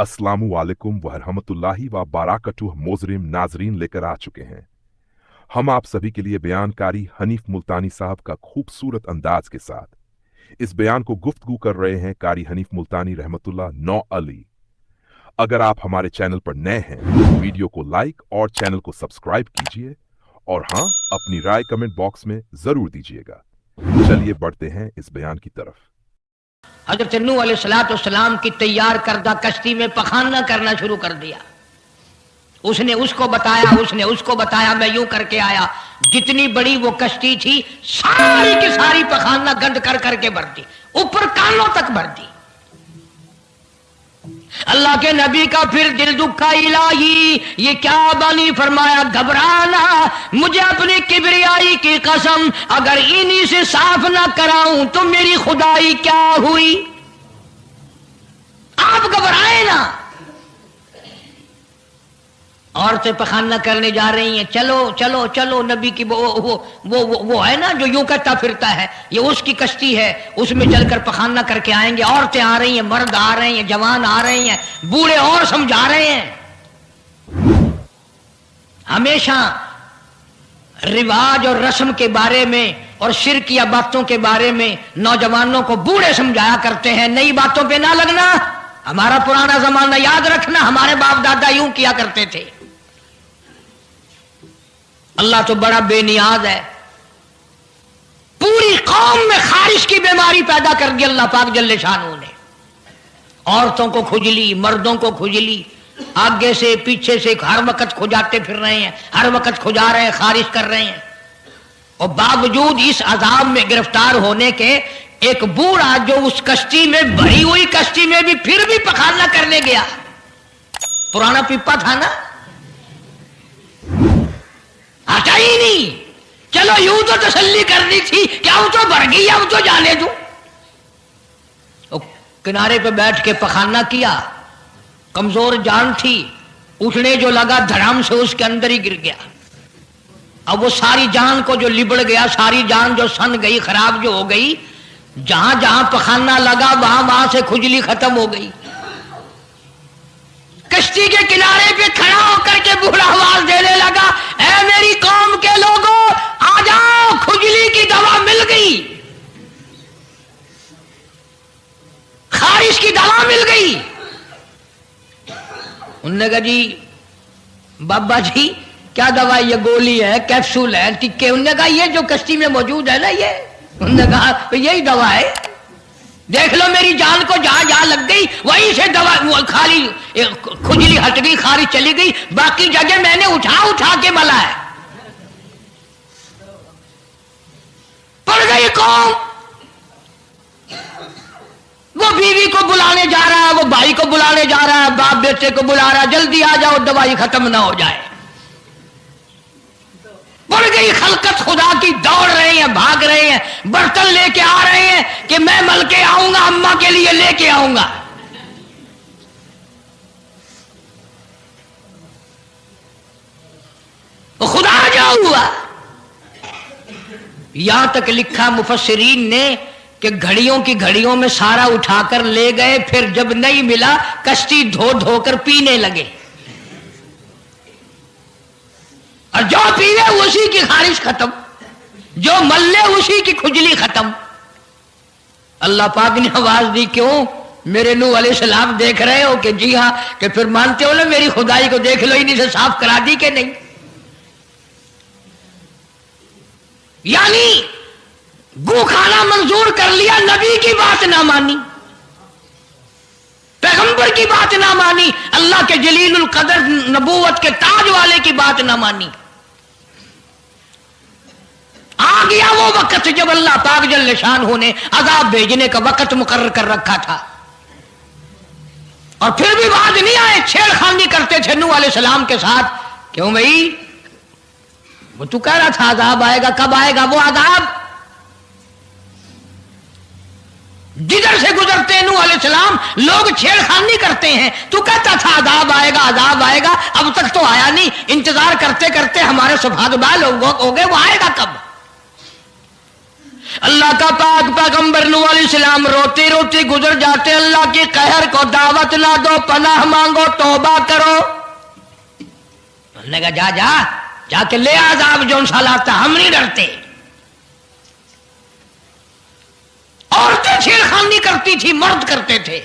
अस्सलामु अलैकुम व रहमतुल्लाहि व बाराकतुह मोजरिम नाजरीन लेकर आ चुके हैं हम आप सभी के लिए बयानकारी हनीफ मुल्तानी साहब का खूबसूरत अंदाज के साथ। इस बयान को गुफ्तगू कर रहे हैं कारी हनीफ मुल्तानी रहमतुल्लाह नौ अली। अगर आप हमारे चैनल पर नए हैं तो वीडियो को लाइक और चैनल को सब्सक्राइब कीजिए और हाँ, अपनी राय कमेंट बॉक्स में जरूर दीजिएगा। चलिए बढ़ते हैं इस बयान की तरफ। हजरत नूह अलैहिस्सलाम की तैयार करदा कश्ती में पखाना करना शुरू कर दिया। उसने उसको बताया, मैं यूं करके आया। जितनी बड़ी वो कश्ती थी सारी की सारी पखाना गंद कर करके भर दी, ऊपर कानों तक भर दी। अल्लाह के नबी का फिर दिल दुखा, इलाही ये क्या बानी फरमाया, घबराना, मुझे अपनी किबरियाई की कसम अगर इन्हीं से साफ ना कराऊं तो मेरी खुदाई क्या हुई। आप घबराए ना। औरतें पखाना करने जा रही हैं, चलो चलो चलो। नबी की वो है ना जो यूं कहता फिरता है, ये उसकी कश्ती है, उसमें चलकर पखाना करके आएंगे। औरतें आ रही हैं, मर्द आ रहे हैं, जवान आ रहे हैं, बूढ़े और समझा रहे हैं। हमेशा रिवाज और रस्म के बारे में और शिर्क या बातों के बारे में नौजवानों को बूढ़े समझाया करते हैं, नई बातों पे ना लगना, हमारा पुराना जमाना याद रखना, हमारे बाप दादा यूं किया करते थे। अल्लाह तो बड़ा बेनियाज है। पूरी कौम में खारिश की बीमारी पैदा कर दी अल्लाह पाक जल्ले शानू ने। औरतों को खुजली, मर्दों को खुजली, आगे से पीछे से हर वक्त खुजाते फिर रहे हैं, हर वक्त खुजा रहे हैं, खारिश कर रहे हैं। और बावजूद इस अजाब में गिरफ्तार होने के एक बूढ़ा जो उस कश्ती में, भरी हुई कश्ती में भी फिर भी पखाना करने गया। पुराना पिप्पा था ना, हटा ही नहीं। चलो यूं तो तसल्ली करनी थी, क्या वो तो भर गई, अब तो जाने दो। किनारे पे बैठ के पखाना किया, कमजोर जान थी, उठने जो लगा धड़ाम से उसके अंदर ही गिर गया। अब वो सारी जान को जो लिबड़ गया, सारी जान जो सन गई, खराब जो हो गई, जहां जहां पखाना लगा वहां वहां से खुजली खत्म हो गई। कश्ती के किनारे पे खड़ा होकर के बूढ़ा आवाज देने लगा, ऐ मेरी कौम के लोगों, आ जाओ, खुजली की दवा मिल गई, खारिश की दवा मिल गई। उन्होंने कहा जी बाबा जी क्या दवा, ये गोली है, कैप्सूल है, टिक्के। उन्होंने कहा ये जो कश्ती में मौजूद है ना, ये, उन्होंने कहा तो यही दवा है, देख लो मेरी जान को जहां जहां लग गई वहीं से दवा, वो खाली खुजली हट गई, खारिश चली गई, बाकी जगह मैंने उठा उठा के मला है। पड़ गई कौम। वो बीवी को बुलाने जा रहा है, वो भाई को बुलाने जा रहा है, बाप बेटे को बुला रहा है, जल्दी आ जाओ दवाई खत्म ना हो जाए। बढ़ गई खलकत खुदा की, दौड़ रहे हैं, भाग रहे हैं, बर्तन लेके आ रहे हैं कि मैं मल के आऊंगा, अम्मा के लिए लेके आऊंगा। तो खुदा जा हुआ। यहां तक लिखा मुफस्सिरीन ने कि घड़ियों की घड़ियों में सारा उठाकर ले गए, फिर जब नहीं मिला कश्ती धो धोकर पीने लगे, और जो पीवे उसी की खारिश खत्म, जो मल्ले उसी की खुजली खत्म। अल्लाह पाक ने आवाज दी, क्यों मेरे नूह अलैहिस्सलाम देख रहे हो? कि जी हां। कि फिर मानते हो ना मेरी खुदाई को, देख लो इन्हीं से साफ करा दी कि नहीं। यानी गू खाना मंजूर कर लिया, नबी की बात ना मानी, पैगंबर की बात ना मानी, अल्लाह के जलीलुल कदर नबूवत के ताज वाले की बात ना मानी। आ गया वो वक्त जब अल्लाह पाक जल्ले शानहू ने अजाब भेजने का वक्त मुकर्रर कर रखा था, और फिर भी बात नहीं आए, छेड़खानी करते थे नूह अलैहिस्सलाम के साथ। क्यों भाई, वो तू कह रहा था अजाब आएगा, कब आएगा वो अजाब? जिधर से गुजरते नूह अलैहिस्सलाम लोग छेड़खानी करते हैं, तू कहता था अजाब आएगा, अजाब आएगा, अब तक तो आया नहीं। इंतजार करते करते हमारे सौभाग्यवान लोग हो गए, वो आएगा कब? اللہ کا پاک پیغمبر نوح علیہ السلام روتے روتے گزر جاتے، اللہ کے قہر کو دعوت نہ دو، پناہ مانگو، توبہ کرو۔ انہوں نے کہا جا جا کے لے عذاب جو سا لاتا، ہم نہیں ڈرتے۔ عورتیں چھیڑخانی کرتی تھی، مرد کرتے تھے۔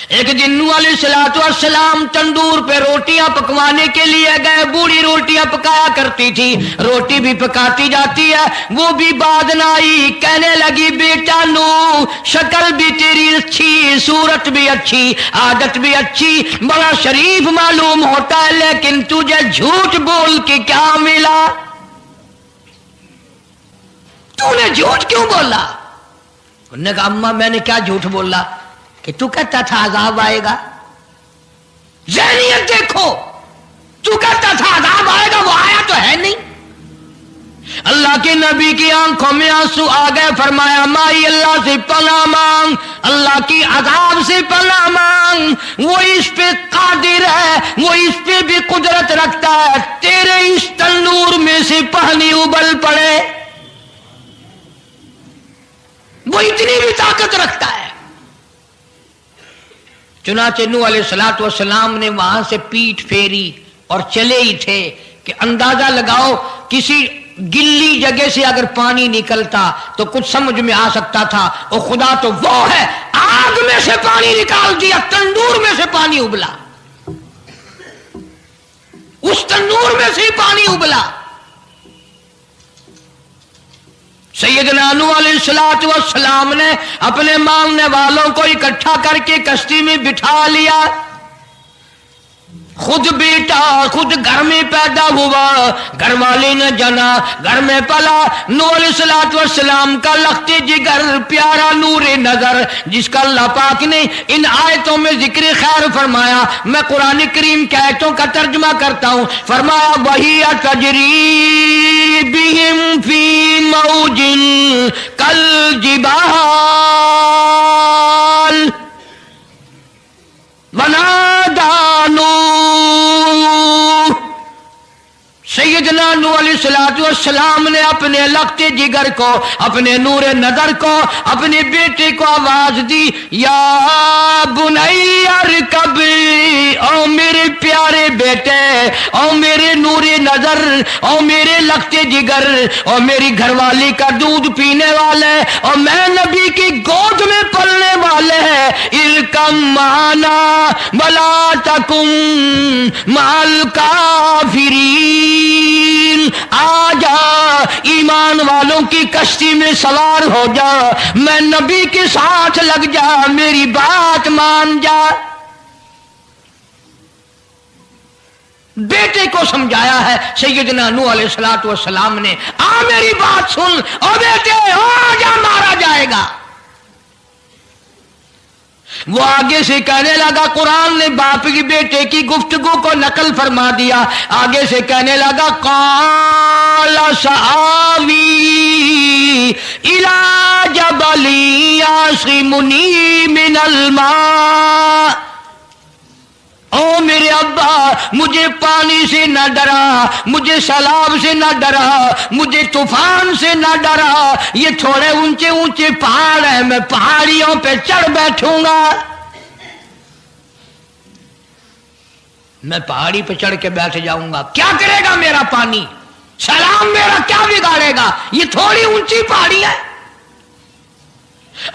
ایک دن نوح علیہ السلام تندور پہ روٹیاں پکوانے کے لیے گئے، بوڑھی روٹیاں پکایا کرتی تھی، روٹی بھی پکاتی جاتی ہے، وہ بھی بعد نہ آئی، کہنے لگی بیٹا نوح شکل بھی تیری اچھی، صورت بھی اچھی، عادت بھی اچھی، بڑا شریف معلوم ہوتا ہے، لیکن تجھے جھوٹ بول کے کیا ملا؟ تو نے جھوٹ کیوں بولا؟ انہوں نے کہا اماں میں نے کیا جھوٹ بولا کہ تو کہتا تھا عذاب آئے گا؟ ذہنیت دیکھو، تو کہتا تھا عذاب آئے گا، وہ آیا تو ہے نہیں۔ اللہ کے نبی کی آنکھوں میں آنسو آ گئے، فرمایا مائی اللہ سے پناہ مانگ، اللہ کی عذاب سے پناہ مانگ، وہ اس پہ قادر ہے، وہ اس پہ بھی قدرت رکھتا ہے، تیرے اس تنور میں سے پانی ابل پڑے، وہ اتنی بھی طاقت رکھتا ہے۔ چنانچہ نوح علیہ السلام نے وہاں سے پیٹھ پھیری اور چلے ہی تھے کہ اندازہ لگاؤ کسی گلی جگہ سے اگر پانی نکلتا تو کچھ سمجھ میں آ سکتا تھا، اور خدا تو وہ ہے، آگ میں سے پانی نکال دیا، تندور میں سے پانی ابلا، اس تندور میں سے پانی ابلا۔ سیدنا نوح علیہ السلام نے اپنے ماننے والوں کو اکٹھا کر کے کشتی میں بٹھا لیا، خود بیٹا خود گھر میں پیدا ہوا، گھر والے نے جنا، گھر میں پلا۔ نوح علیہ السلام کا لخت جگر، پیارا نور نظر، جس کا اللہ پاک نے ان آیتوں میں ذکر خیر فرمایا۔ میں قرآن کریم کی آیتوں کا ترجمہ کرتا ہوں۔ فرمایا وہی تجری بہم فی موج کالجبال ونادى نوح، سیدنا نوح علیہ السلام نے اپنے لخت جگر کو، اپنے نور نظر کو، اپنے بیٹے کو آواز دی، یا بنی ارکب، او میرے پیارے بیٹے، او میرے نور نظر، او میرے لخت جگر، او میری گھر والی کا دودھ پینے والے، اور میں نبی کی گود میں پلنے والے ہیں، ارکم معنا ولا تکن مع الکافرین، آ جا ایمان والوں کی کشتی میں سوار ہو جا، میں نبی کے ساتھ لگ جا، میری بات مان جا۔ بیٹے کو سمجھایا ہے سیدنا نوح علیہ السلام نے، آ میری بات سن، او بیٹے آ جا، مارا جائے گا۔ وہ آگے سے کہنے لگا، قرآن نے باپ کی بیٹے کی گفتگو کو نقل فرما دیا، آگے سے کہنے لگا قال سآوی الی جبل یعصمنی من الماء، او میرے ابا مجھے پانی سے نہ ڈرا، مجھے سیلاب سے نہ ڈرا، مجھے طوفان سے نہ ڈرا، یہ تھوڑے اونچے اونچے پہاڑ ہیں، میں پہاڑیوں پہ چڑھ بیٹھوں گا، میں پہاڑی پہ چڑھ کے بیٹھ جاؤں گا، کیا کرے گا میرا پانی، سیلاب میرا کیا بگاڑے گا، یہ تھوڑی اونچی پہاڑی ہے۔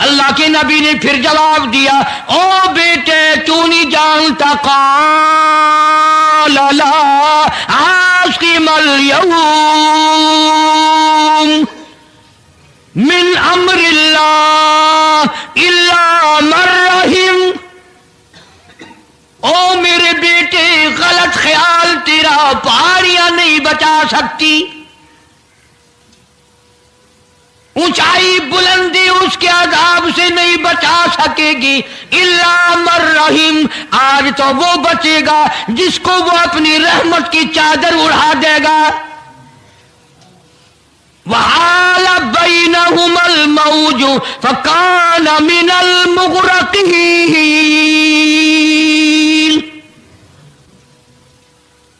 اللہ کے نبی نے پھر جواب دیا، او بیٹے تو نہیں جانتا، قال لا عاصم اليوم من امر اللہ الا من رحم، او میرے بیٹے غلط خیال تیرا، پہاڑیاں نہیں بچا سکتی، اونچائی بلندی اس کے عذاب سے نہیں بچا سکے گی، الا من رحم، آج تو وہ بچے گا جس کو وہ اپنی رحمت کی چادر اڑا دے گا۔ وحال بینہم الموج فکان من المغرقین،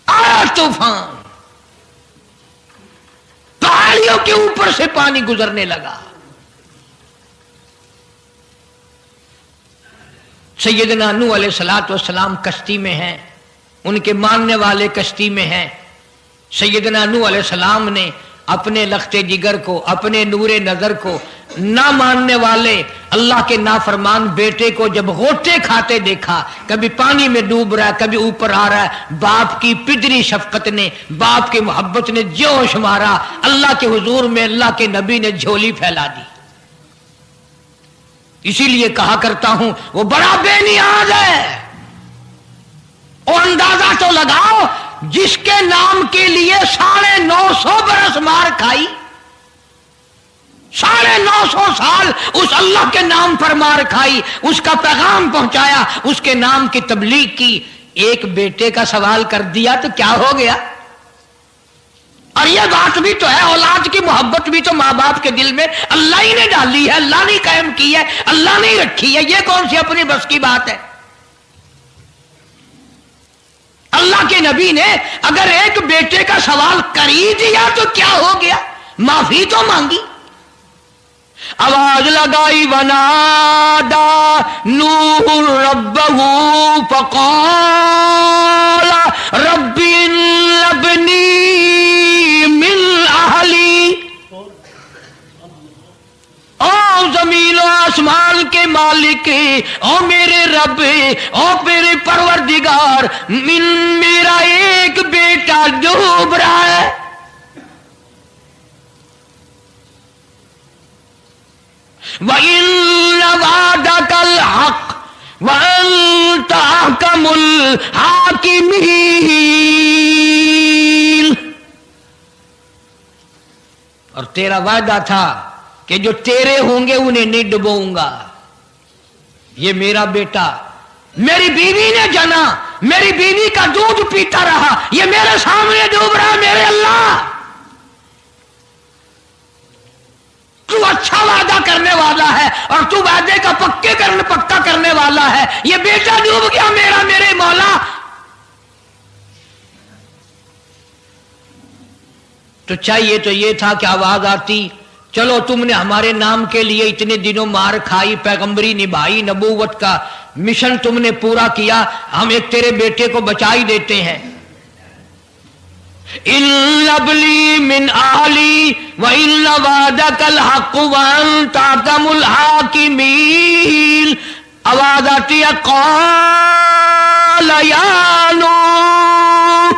آیا طوفان، پہاڑیوں के ऊपर से पानी गुजरने लगा। सैयदना नूह अलैहिस्सलातु वस्सलाम कश्ती में हैं, उनके मानने वाले कश्ती में हैं। सैयदना नूह अलैहिस्सलाम ने अपने लख्ते जिगर को, अपने नूरे नजर को, ना मानने वाले अल्लाह के नाफरमान बेटे को जब गोटे खाते देखा, कभी पानी में डूब रहा है, कभी ऊपर आ रहा है, बाप की पितरी शफकत ने, बाप की मोहब्बत ने जोश मारा। अल्लाह के हुजूर में अल्लाह के नबी ने झोली फैला दी। इसीलिए कहा करता हूं वो बड़ा बेनियाज है। और अंदाजा तो लगाओ, जिसके नाम के लिए 950 बरस मार खाई, 950 साल उस अल्लाह के नाम पर मार खाई, उसका पैगाम पहुंचाया, उसके नाम की तबलीग की, एक बेटे का सवाल कर दिया तो क्या हो गया? और यह बात भी तो है, औलाद की मोहब्बत भी तो माँ बाप के दिल में अल्लाह ही ने डाली है, अल्लाह ने कायम की है, अल्लाह ने रखी है। यह कौन सी अपनी बस की बात है? अल्लाह के नबी ने अगर एक बेटे का सवाल कर ही दिया तो क्या हो गया? माफी तो मांगी। आवाज लगाई, वनादा नूह रब्बहू फक़ाला रब्बी इब्नी मिन अहली। ओ जमीन और आसमान के मालिक, ओ मेरे रब, ओ मेरे परवरदिगार, मेरा एक बेटा डूब रहा है। वइन्न वादकल हक़ व अंत अहकमुल हाकिमीन। और तेरा वादा था कि जो तेरे होंगे उन्हें नहीं डुबोऊंगा। ये मेरा बेटा, मेरी बीवी ने जना, मेरी बीवी का दूध पीता रहा, ये मेरे सामने डूब रहा। मेरे अल्लाह, तू अच्छा वादा करने वाला है और तू वादे का पक्का करने वाला है। ये बेटा डूब गया मेरा, मेरे मौला। तो चाहिए तो ये था कि आवाज आती, चलो तुमने हमारे नाम के लिए इतने दिनों मार खाई, पैगंबरी निभाई, नबूवत का मिशन तुमने पूरा किया, हम एक तेरे बेटे को बचा ही देते हैं। इल्लबली मिन आली व इल्ल वादकल हक़ व अंत अहकमुल हाकिमीन। आवाज आती है, क़ाल या नूह,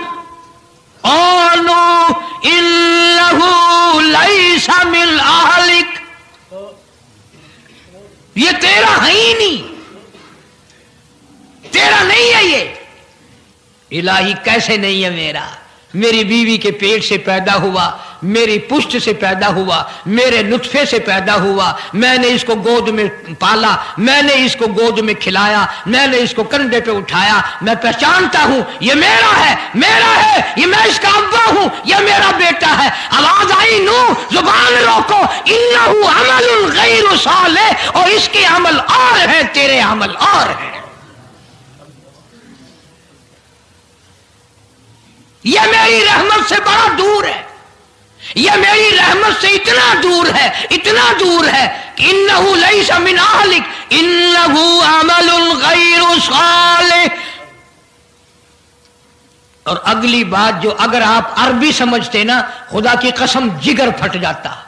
ओ नूह इन्नहु लैसा मिन अहलिक। ये तेरा है ही नहीं, तेरा नहीं है ये। इलाही कैसे नहीं है मेरा? मेरी बीवी के पेट से पैदा हुआ, मेरी पुष्ट से पैदा हुआ, मेरे नुत्फे से पैदा हुआ, मैंने इसको गोद में पाला, मैंने इसको गोद में खिलाया, मैंने इसको कंधे पे उठाया। मैं पहचानता हूं ये मेरा है, मेरा है, ये मैं इसका अब्बा हूं, ये मेरा बेटा है। आवाज आई, नूह जुबान रोको, इन्नहु अमलुन गैरु सालिह, और इसके अमल और है, तेरे अमल और है। यह मेरी रहमत से बड़ा दूर है, यह मेरी रहमत से इतना दूर है, इतना दूर है कि इन्नहु लैसा मिन अहलिक इन्नहु अमलुन गैरु सालिह। और अगली बात जो, अगर आप अरबी समझते ना, खुदा की कसम जिगर फट जाता।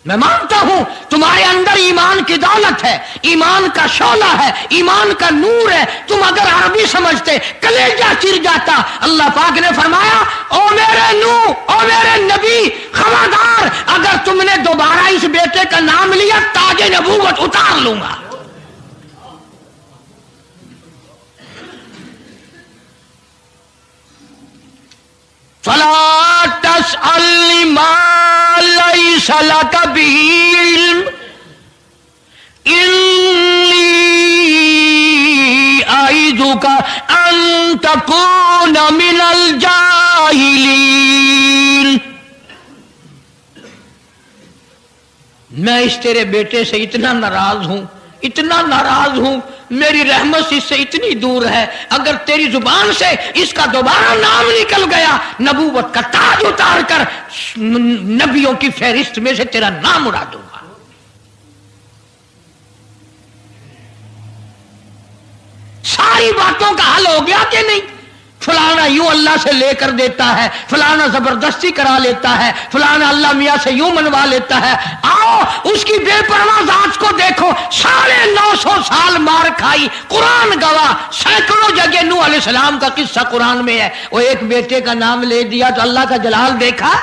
मैं मानता हूं तुम्हारे अंदर ईमान की दौलत है, ईमान का शोला है, ईमान का नूर है। तुम अगर अरबी समझते, कलेजा चिर जाता। अल्लाह पाक ने फरमाया, ओ मेरे नूह, ओ मेरे नबी, खबरदार, अगर तुमने दोबारा इस बेटे का नाम लिया, ताजे नबूवत उतार लूंगा। फला तस्अलनी मा लैसा लक बिही इल्म इन्नी अईदुका अन तकूना मिनल जाहिलीन। मैं इस तेरे बेटे से इतना नाराज हूं, इतना नाराज हूं, میری رحمت اس سے اتنی دور ہے، اگر تیری زبان سے اس کا دوبارہ نام نکل گیا، نبوت کا تاج اتار کر نبیوں کی فہرست میں سے تیرا نام اڑا دوں گا۔ ساری باتوں کا حل ہو گیا کہ نہیں؟ فلانا یوں اللہ سے لے کر دیتا ہے، فلانا زبردستی کرا لیتا ہے، فلانا اللہ میاں سے یوں منوا لیتا ہے۔ آؤ اس کی بے پرواہ ذات کو دیکھو، 950 سال مار کھائی، قرآن گواہ، سینکڑوں جگہ نوح علیہ السلام کا قصہ قرآن میں ہے۔ وہ ایک بیٹے کا نام لے دیا تو اللہ کا جلال دیکھا،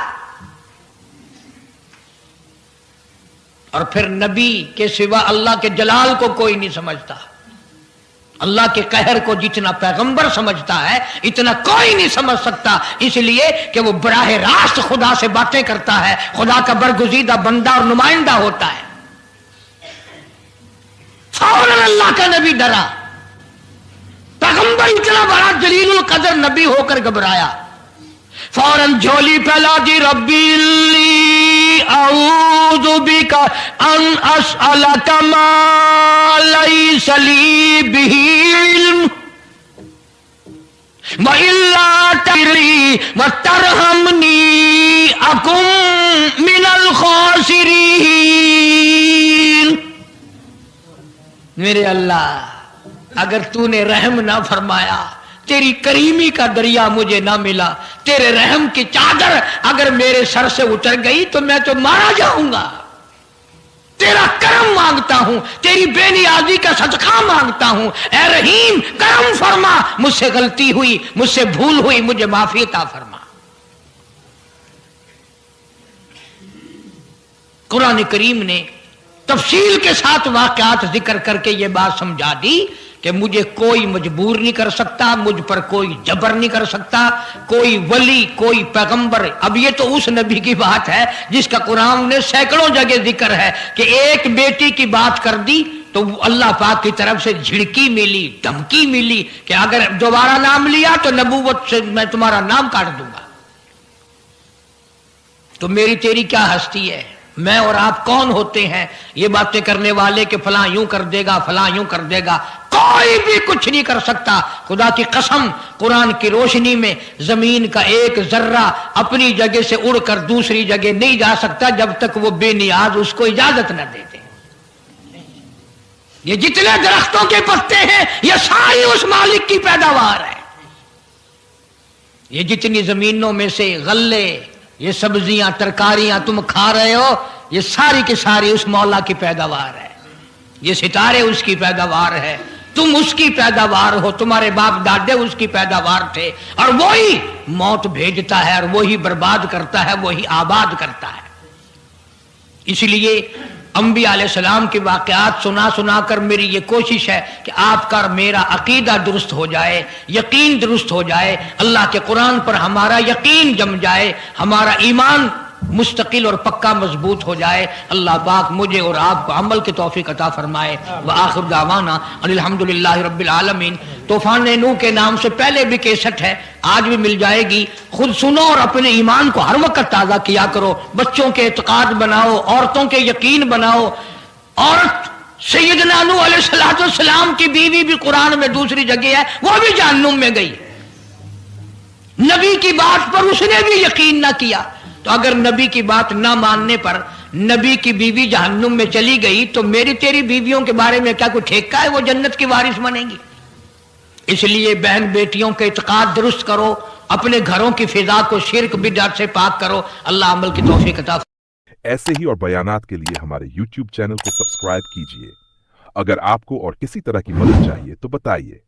اور پھر نبی کے سوا اللہ کے جلال کو کوئی نہیں سمجھتا۔ اللہ کے قہر کو جتنا پیغمبر سمجھتا ہے اتنا کوئی نہیں سمجھ سکتا، اس لیے کہ وہ براہ راست خدا سے باتیں کرتا ہے، خدا کا برگزیدہ بندہ اور نمائندہ ہوتا ہے۔ فوراً اللہ کا نبی ڈرا، پیغمبر اتنا بڑا جلیل القدر نبی ہو کر گھبرایا، فوراً جھولی پھیلا دی، ربی لی اعوذ بک ان اسألک ما لیس لی بہ علم وإلا تغفر وترحمنی اکن من الخاسرین۔ میرے اللہ اگر تو نے رحم نہ فرمایا، تیری کریمی کا دریا مجھے نہ ملا، تیرے رحم کی چادر اگر میرے سر سے اتر گئی تو میں تو مارا جاؤں گا۔ تیرا کرم مانگتا ہوں، تیری بے نیازی کا صدقہ مانگتا ہوں، اے رحیم کرم فرما، مجھ سے غلطی ہوئی، مجھ سے بھول ہوئی، مجھے معافی عطا فرما۔ قرآن کریم نے تفصیل کے ساتھ واقعات ذکر کر کے یہ بات سمجھا دی کہ مجھے کوئی مجبور نہیں کر سکتا، مجھ پر کوئی جبر نہیں کر سکتا، کوئی ولی، کوئی پیغمبر۔ اب یہ تو اس نبی کی بات ہے جس کا قرآن نے سینکڑوں جگہ ذکر ہے کہ ایک بیٹی کی بات کر دی تو اللہ پاک کی طرف سے جھڑکی ملی، دھمکی ملی کہ اگر دوبارہ نام لیا تو نبوت سے میں تمہارا نام کاٹ دوں گا۔ تو میری تیری کیا ہستی ہے؟ میں اور آپ کون ہوتے ہیں یہ باتیں کرنے والے کہ فلاں یوں کر دے گا، فلاں یوں کر دے گا؟ کوئی بھی کچھ نہیں کر سکتا۔ خدا کی قسم، قرآن کی روشنی میں زمین کا ایک ذرہ اپنی جگہ سے اڑ کر دوسری جگہ نہیں جا سکتا جب تک وہ بے نیاز اس کو اجازت نہ دے دے۔ یہ جتنے درختوں کے پتے ہیں یہ ساری اس مالک کی پیداوار ہے۔ یہ جتنی زمینوں میں سے غلے، یہ سبزیاں، ترکاریاں تم کھا رہے ہو، یہ ساری کی ساری اس مولا کی پیداوار ہے۔ یہ ستارے اس کی پیداوار ہے، تم اس کی پیداوار ہو، تمہارے باپ دادے اس کی پیداوار تھے، اور وہی موت بھیجتا ہے اور وہی برباد کرتا ہے، وہی آباد کرتا ہے۔ اس لیے انبیاء علیہ السلام کے واقعات سنا سنا کر میری یہ کوشش ہے کہ آپ کا میرا عقیدہ درست ہو جائے، یقین درست ہو جائے، اللہ کے قرآن پر ہمارا یقین جم جائے، ہمارا ایمان مستقل اور پکا مضبوط ہو جائے۔ اللہ پاک مجھے اور آپ کو عمل کی توفیق عطا فرمائے۔ وآخر دعوانا ان الحمدللہ رب العالمین۔ طوفان نوح کے نام سے پہلے بھی کیسٹ ہے، آج بھی مل جائے گی، خود سنو اور اپنے ایمان کو ہر وقت تازہ کیا کرو، بچوں کے اعتقاد بناؤ، عورتوں کے یقین بناؤ۔ عورت سیدنا نوح علیہ السلام کی بیوی بھی قرآن میں دوسری جگہ ہے، وہ بھی جہنم میں گئی، نبی کی بات پر اس نے بھی یقین نہ کیا۔ تو اگر نبی کی بات نہ ماننے پر نبی کی بیوی جہنم میں چلی گئی تو میری تیری بیویوں کے بارے میں کیا کوئی ٹھیکہ ہے وہ جنت کی وارث بنیں گی؟ اس لیے بہن بیٹیوں کے اعتقاد درست کرو، اپنے گھروں کی فضا کو شرک بدعت سے پاک کرو۔ اللہ عمل کی توفیق عطا فرمائے۔ ایسے ہی اور بیانات کے لیے ہمارے YouTube چینل کو سبسکرائب کیجیے۔ اگر آپ کو اور کسی طرح کی مدد چاہیے تو بتائیے۔